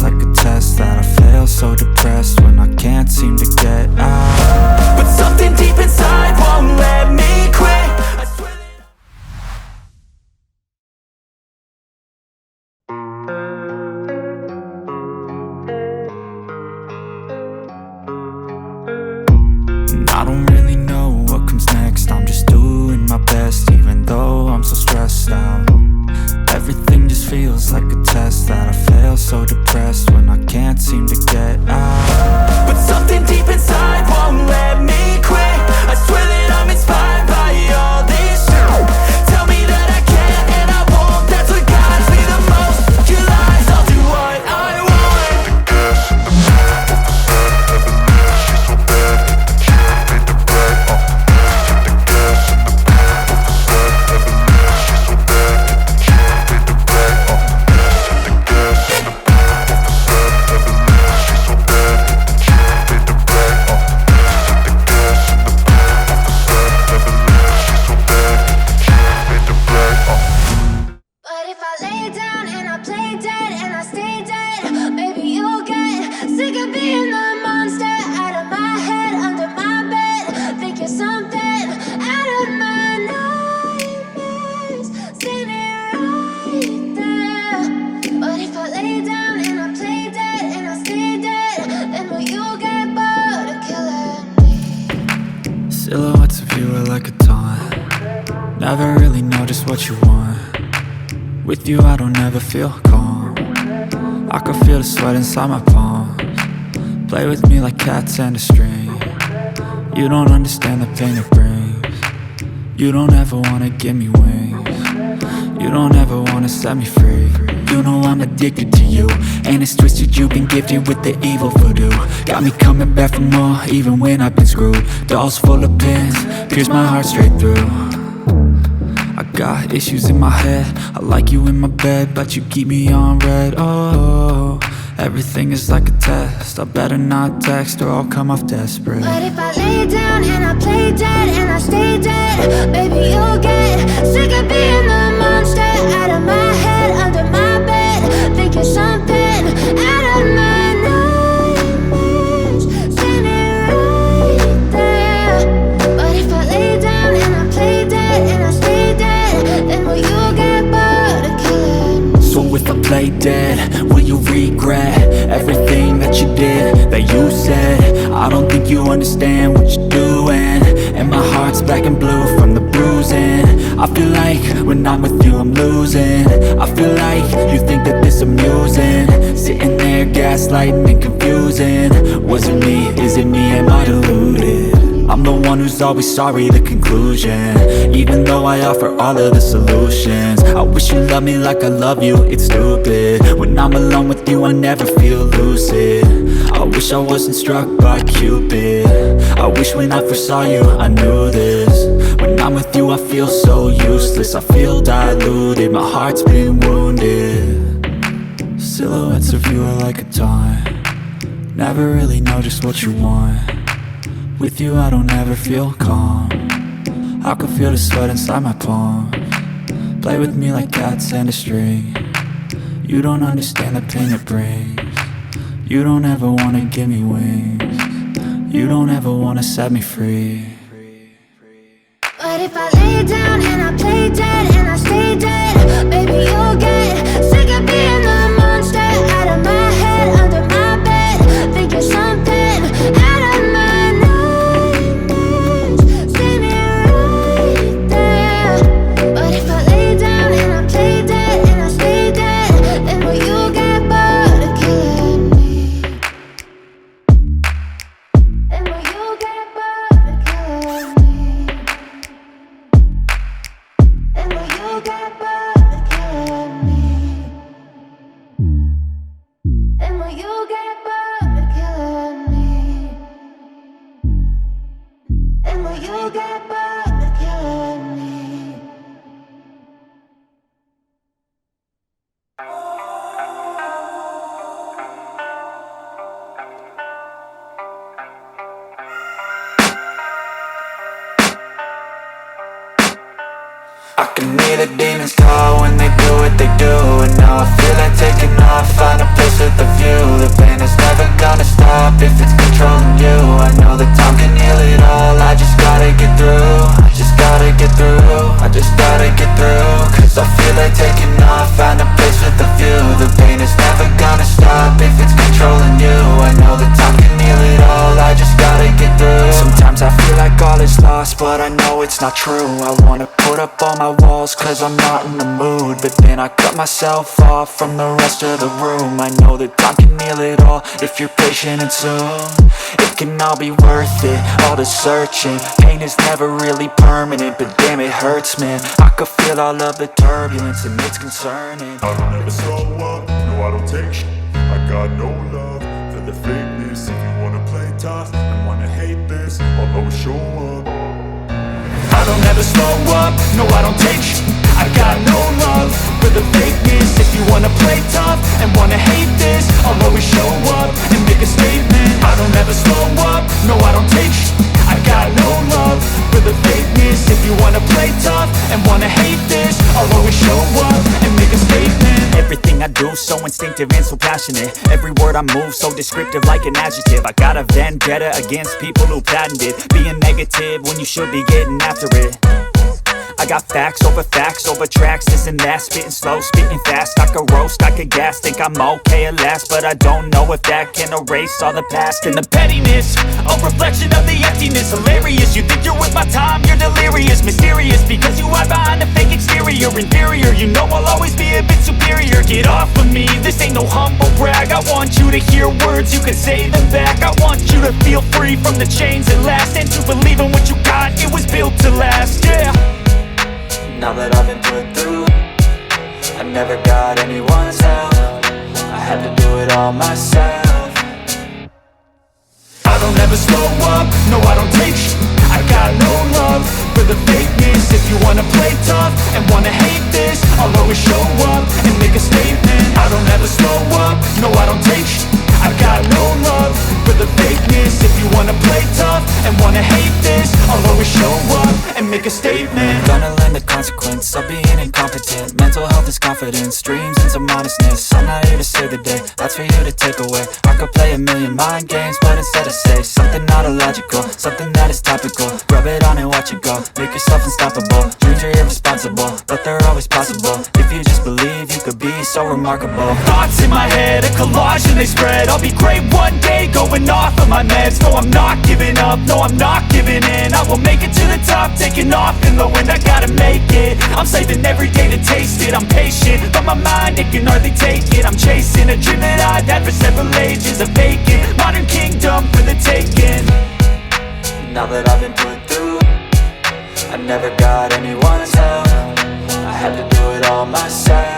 like a test that I fail, so depressed when I can't seem to get out. But something deep inside won't let me quit. I swear that I don't really know what comes next. I'm just doing my best, even though I'm so stressed out. Everything just feels like a test that I fail, so depressed when I can't seem to get out. But something deep inside won't let me quit. I swear that I'm inspired by all this shit. Tell me that I can't and I won't. That's what guides me the most. Your lies, I'll do what I want. Silhouettes of you are like a taunt. Never really know just what you want. With you I don't ever feel calm. I can feel the sweat inside my palms. Play with me like cats and a string. You don't understand the pain it brings. You don't ever wanna give me wings. You don't ever wanna set me free. You know I'm addicted to you, and it's twisted, you've been gifted with the evil voodoo. Got me coming back for more, even when I've been screwed. Dolls full of pins, pierce my heart straight through. I got issues in my head, I like you in my bed, but you keep me on red. Oh, everything is like a test. I better not text or I'll come off desperate. But if I lay down and I play dead and I stay dead, baby you'll get sick of being the monster out of my head, under my bed, thinking something out of my nightmares, standing right there. But if I lay down and I play dead and I stay dead, then will you get bored of killing me? So if I play dead, will you regret everything that you did, that you said? I don't think you understand what you're doing, and my heart's black and blue from the bruising. I feel like when I'm with you I'm losing. I feel like you think that this amusing, sitting there gaslighting and confusing. Was it me? Is it me? Am I deluded? I'm the one who's always sorry, the conclusion, even though I offer all of the solutions. I wish you loved me like I love you, it's stupid. When I'm alone with you I never feel lucid. I wish I wasn't struck by Cupid. I wish when I first saw you I knew this. When I'm with you I feel so useless, I feel diluted, my heart's been wounded. Silhouettes of you are like a taunt. Never really know just what you want. With you I don't ever feel calm. I can feel the sweat inside my palms. Play with me like cats and a string. You don't understand the pain it brings. You don't ever wanna give me wings. You don't ever wanna set me free. But if I lay down and I play dead and I stay dead, baby you'll get sick of being the monster out of my head, under my bed, thinking something out of my nightmares, standing right there. But if I lay down and I play dead and I stay dead, then will you get bored of killing me? Then will you get bored of killing me? And will you get bored of killing me? And will you get bored of killing me? And will you get bored of killing me? I can hear the demons call when they do what they do, and now I feel like taking off, find a place with a view. if it's controlling you. I know that time can heal it all. I just gotta get through. I just gotta get through. I just gotta get through. Cause I feel like taking off. Find a place with a view. The pain is never gonna stop if it's controlling you. I know that time can heal it all. I just gotta get through. Sometimes I feel like all is lost, but I know it's not true. I wanna put up all my walls cause I'm not in the mood, but then I cut myself off from the rest of the room. I know that time can heal it all if you're patient and soon it can all be worth it, all the searching. Pain is never really permanent, but damn it hurts, man. I could feel all of the turbulence and it's concerning. I don't ever slow up, no I don't take shit. I got no love for the fakeness. If you wanna play tough and wanna hate this, I'll always show up. I don't ever slow up, no I don't take shit. I got no love for the fakeness. If you wanna play tough and wanna hate this, I'll always show up and make a statement. I don't ever slow up, no I don't take shit. I got no love for the fakeness. If you wanna play tough and wanna hate this, I'll always show up and make a statement. Everything I do so instinctive and so passionate. Every word I move so descriptive like an adjective. I got a vendetta against people who patented being negative when you should be getting after it. I got facts over tracks, this and that. Spitting slow, spitting fast. I could roast, I could gas. Think I'm okay at last, but I don't know if that can erase all the past. And the pettiness, a reflection of the emptiness. Hilarious, you think you're worth my time, you're delirious. Mysterious, because you hide behind a fake exterior. Inferior, you know I'll always be a bit superior. Get off of me, this ain't no humble brag. I want you to hear words, you can say them back. I want you to feel free from the chains at last, and to believe in what you got, it was built to last, yeah. Now that I've been put through, I never got anyone's help. I had to do it all myself. I don't ever slow up, no I don't take shit. I got no love for the fakeness. If you wanna play tough and wanna hate this, I'll always show up and make a statement. I don't ever slow up, no I don't take shit. I got no love for the fakeness. If you wanna play tough and wanna hate this, I'll always show up and make a statement. Gonna learn the consequence of being incompetent. Mental health is confidence, dreams and some honestness. I'm not here to save the day, that's for you to take away. I could play a million mind games, but instead I say something not illogical, something that is topical. Rub it on and watch it go, make yourself unstoppable. Dreams are irresponsible, but they're always possible. If you just believe, you could be so remarkable. Thoughts in my head, a collage and they spread. I'll be great one day, going off of my meds. No, I'm not giving up, no, I'm not giving in. I will make it to the top, taking off in the wind. I gotta make it, I'm saving every day to taste it. I'm patient, but my mind, it can hardly take it. I'm chasing a dream that I've had for several ages. A vacant, modern kingdom for the taking. Now that I've been put through, I never got anyone's help. I had to do it all myself.